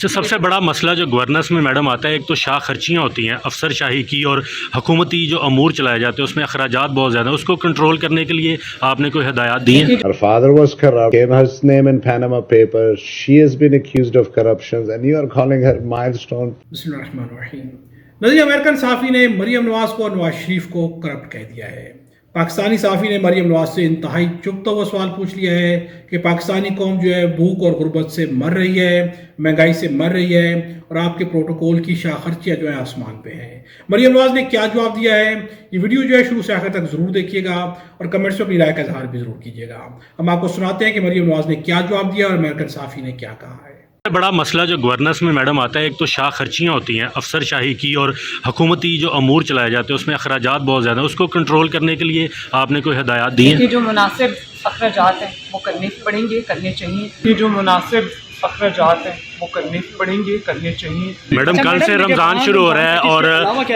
اچھا، سب سے بڑا مسئلہ جو گورننس میں میڈم آتا ہے، ایک تو شاہ خرچیاں ہوتی ہیں افسر شاہی کی، اور حکومتی جو امور چلائے جاتے ہیں اس میں اخراجات بہت زیادہ ہیں، اس کو کنٹرول کرنے کے لیے آپ نے کوئی ہدایات دی ہیں؟ Her father was corrupt, came her name in Panama Papers. She has been accused of corruptions, and you are calling her milestone. بسم اللہ الرحمن الرحیم. نظیر امریکن صحافی نے مریم نواز کو اور نواز شریف کو کرپٹ کہہ دیا ہے. پاکستانی صحافی نے مریم نواز سے انتہائی چبھتا ہوا سوال پوچھ لیا ہے کہ پاکستانی قوم جو ہے بھوک اور غربت سے مر رہی ہے، مہنگائی سے مر رہی ہے، اور آپ کے پروٹوکول کی شاہ خرچیاں جو ہیں آسمان پہ ہیں. مریم نواز نے کیا جواب دیا ہے؟ یہ ویڈیو جو ہے شروع سے آخر تک ضرور دیکھیے گا اور کمنٹس میں اپنی رائے کا اظہار بھی ضرور کیجیے گا. ہم آپ کو سناتے ہیں کہ مریم نواز نے کیا جواب دیا اور امریکن صحافی نے کیا کہا ہے. بڑا مسئلہ جو گورننس میں میڈم آتا ہے، ایک تو شاہ خرچیاں ہوتی ہیں افسر شاہی کی، اور حکومتی جو امور چلائے جاتے ہیں اس میں اخراجات بہت زیادہ ہیں، اس کو کنٹرول کرنے کے لیے آپ نے کوئی ہدایات دی ہیں؟ یہ جو مناسب اخراجات ہیں وہ کرنے پڑیں گے، کرنے چاہیے. یہ جو مناسب اخراجات ہیں وہ کرنے پڑیں گے، کرنے چاہیے. میڈم کل سے رمضان شروع ہو رہا ہے اور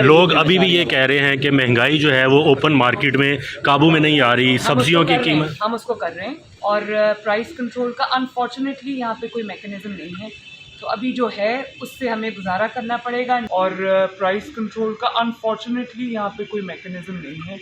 لوگ ابھی بھی یہ کہہ رہے ہیں کہ مہنگائی جو ہے وہ اوپن مارکیٹ میں قابو میں نہیں آ رہی، سبزیوں کی قیمت. ہم اس کو کر رہے ہیں، اور پرائس کنٹرول کا انفارچونیٹلی یہاں پہ کوئی میکینزم نہیں ہے، تو ابھی جو ہے اس سے ہمیں گزارا کرنا پڑے گا. اور پرائس کنٹرول کا انفارچونیٹلی یہاں پہ کوئی میکینزم نہیں ہے،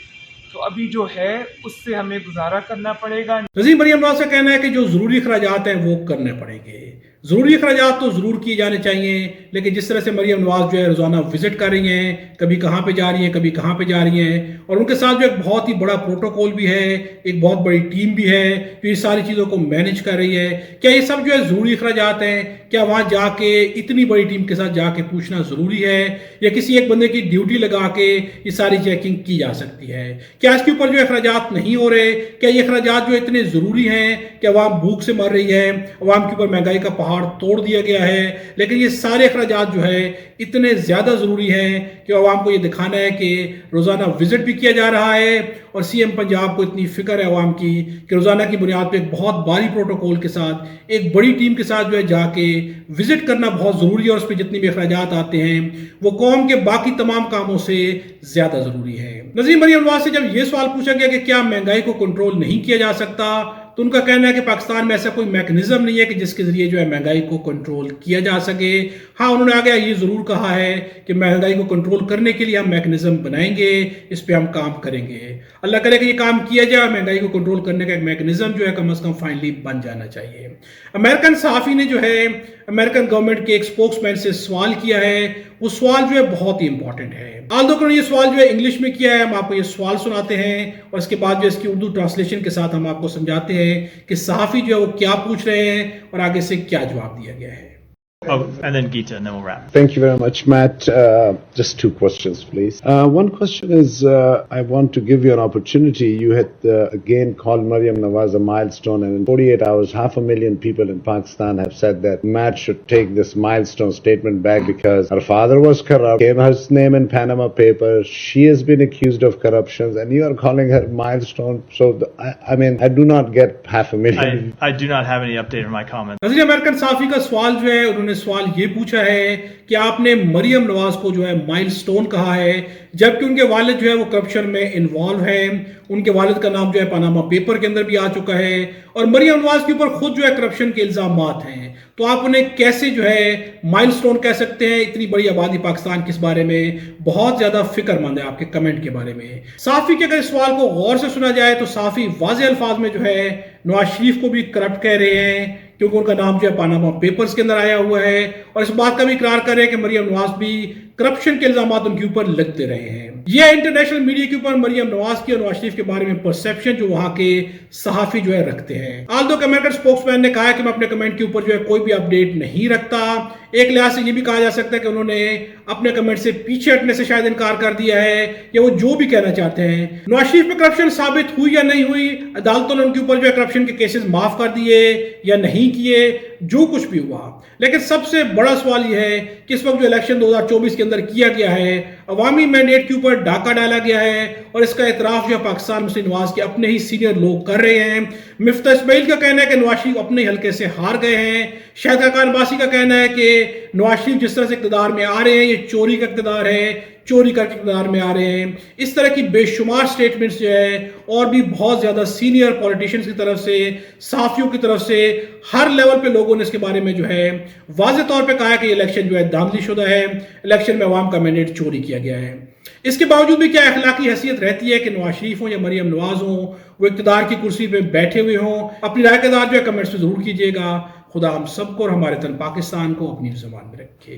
تو ابھی جو ہے اس سے ہمیں گزارا کرنا پڑے گا. نظیر مریم نواز کا کہنا ہے کہ جو ضروری اخراجات ہیں وہ کرنے پڑیں گے. ضروری اخراجات تو ضرور کیے جانے چاہیے، لیکن جس طرح سے مریم نواز جو ہے روزانہ وزٹ کر رہی ہیں، کبھی کہاں پہ جا رہی ہیں، کبھی کہاں پہ جا رہی ہیں، اور ان کے ساتھ جو ایک بہت ہی بڑا پروٹوکول بھی ہے، ایک بہت بڑی ٹیم بھی ہے جو یہ ساری چیزوں کو مینج کر رہی ہے. کیا یہ سب جو ہے ضروری اخراجات ہیں؟ کیا وہاں جا کے اتنی بڑی ٹیم کے ساتھ جا کے پوچھنا ضروری ہے، یا کسی ایک بندے کی ڈیوٹی لگا کے یہ ساری چیکنگ کی جا سکتی ہے؟ کیا اس کے اوپر جو اخراجات نہیں ہو رہے؟ کیا یہ اخراجات جو اتنے ضروری ہیں کہ عوام بھوک سے مر رہی ہے، عوام کے اوپر مہنگائی کا پہاڑ توڑ دیا گیا ہے، لیکن یہ سارے اخراجات جو ہے اتنے زیادہ ضروری ہیں کہ عوام کو یہ دکھانا ہے کہ روزانہ وزٹ بھی کیا جا رہا ہے، اور سی ایم پنجاب کو اتنی فکر ہے عوام کی کہ روزانہ کی بنیاد پہ ایک بہت بھاری پروٹوکول کے ساتھ ایک بڑی ٹیم کے ساتھ جو ہے جا کے وزٹ کرنا بہت ضروری ہے، اور اس پہ جتنی بھی اخراجات آتے ہیں وہ قوم کے باقی تمام کاموں سے زیادہ ضروری ہے. نظیر مریم نواز سے جب یہ سوال پوچھا گیا کہ کیا مہنگائی کو کنٹرول نہیں کیا جا سکتا، تو ان کا کہنا ہے کہ پاکستان میں ایسا کوئی میکنزم نہیں ہے کہ جس کے ذریعے جو ہے مہنگائی کو کنٹرول کیا جا سکے. ہاں، انہوں نے آگے یہ ضرور کہا ہے کہ مہنگائی کو کنٹرول کرنے کے لیے ہم میکنزم بنائیں گے، اس پہ ہم کام کریں گے. اللہ کرے کہ یہ کام کیا جائے، مہنگائی کو کنٹرول کرنے کا ایک میکنزم جو ہے کم از کم فائنلی بن جانا چاہیے. امریکن صحافی نے جو ہے امریکن گورنمنٹ کے ایک اسپوکس مین سے سوال کیا ہے، وہ سوال جو ہے بہت ہی امپورٹنٹ ہے. آلدو کہ یہ سوال جو ہے انگلش میں کیا ہے، ہم آپ کو یہ سوال سناتے ہیں اور اس کے بعد جو اس کی اردو ٹرانسلیشن کے ساتھ ہم آپ کو سمجھاتے ہیں کہ صحافی جو ہے وہ کیا پوچھ رہے ہیں اور آگے سے کیا جواب دیا گیا ہے. And then Geeta, and then we'll wrap. Thank you very much, Matt. Just two questions, please. One question is, I want to give you an opportunity. You had again called Maryam Nawaz a milestone, and in 48 hours, 500,000 people in Pakistan have said that Matt should take this milestone statement back because her father was corrupt, gave her name in Panama Papers. She has been accused of corruptions, and you are calling her milestone. So, I mean, I do not get 500,000. I do not have any update on my comment. نظیر American صحافی کا سوال جو ہے، انہوں نے سوال یہ پوچھا ہے کہ آپ نے مریم نواز کو جو ہے مائل سٹون کہا ہے، جبکہ ان کے والد جو ہے وہ کرپشن میں انوالو ہیں. ان کے والد کا نام جو ہے پاناما پیپر کے اندر بھی آ چکا ہے، اور مریم نواز کے اوپر خود جو ہے کرپشن کے الزامات ہیں. تو آپ انہیں کیسے جو ہے مائل سٹون کہہ سکتے ہیں؟ اتنی بڑی آبادی پاکستان کے اس بارے میں بہت زیادہ فکر مند ہے آپ کے کمنٹ کے بارے میں. صحافی کے اگر اس سوال کو غور سے سنا جائے تو صحافی واضح الفاظ میں جو ہے نواز شریف کو بھی کرپٹ کہہ رہے ہیں، کیونکہ ان کا نام جو ہے پاناما پیپرز کے اندر آیا ہوا ہے، اور اس بات کا بھی اقرار کر رہے ہیں کہ مریم نواز بھی کرپشن کے الزامات ان کے اوپر لگتے رہے ہیں. یہ انٹرنیشنل میڈیا کے اوپر مریم نواز کی اور نواز شریف کے بارے میں پرسیپشن جو وہاں کے صحافی جو ہے رکھتے ہیں. آلدو کہ امریکن اسپوکس مین نے کہا ہے کہ میں اپنے کمنٹ کے اوپر جو ہے کوئی بھی اپڈیٹ نہیں رکھتا. ایک لحاظ سے یہ بھی کہا جا سکتا ہے کہ انہوں نے اپنے کمنٹ سے پیچھے ہٹنے سے شاید انکار کر دیا ہے، یا وہ جو بھی کہنا چاہتے ہیں. نواز شریف پہ کرپشن ثابت ہوئی یا نہیں ہوئی، عدالتوں نے ان کے اوپر جو ہے کرپشن کے کیسز معاف کر دیے یا نہیں کیے، جو کچھ بھی ہوا. لیکن سب سے بڑا سوال یہ ہے کہ اس وقت جو الیکشن 2024 کے اندر کیا گیا ہے، عوامی مینڈیٹ کے اوپر ڈاکہ ڈالا گیا ہے، اور اس کا اعتراف جو ہے پاکستان مسلم نواز کے اپنے ہی سینئر لوگ کر رہے ہیں. مفتاح اسماعیل کا کہنا ہے کہ نواز شریف اپنے حلقے سے ہار گئے ہیں. شاہد خاقان عباسی کا کہنا ہے کہ نواز شریف جس طرح سے اقتدار میں آ رہے ہیں یہ چوری کا اقتدار ہے، چوری کر کے اقتدار میں آ رہے ہیں. اس طرح کی بے شمار سٹیٹمنٹس جو ہے اور بھی بہت زیادہ سینئر پولیٹیشنز کی طرف سے, صحافیوں کی طرف سے, ہر لیول پہ لوگوں نے اس کے بارے میں جو ہے واضح طور پہ کہا ہے کہ یہ الیکشن جو ہے دھاندلی شدہ ہے, الیکشن میں عوام کا مینڈیٹ چوری کیا گیا ہے. اس کے باوجود بھی کیا اخلاقی حیثیت رہتی ہے کہ نواز شریف ہوں یا مریم نواز ہوں, وہ اقتدار کی کرسی پہ بیٹھے ہوئے ہوں. اپنی رائے کا اظہار جو ہے کمنٹس میں ضرور کیجیے گا. خدا ہم سب کو اور ہمارے تن پاکستان کو اپنی زبان میں رکھے.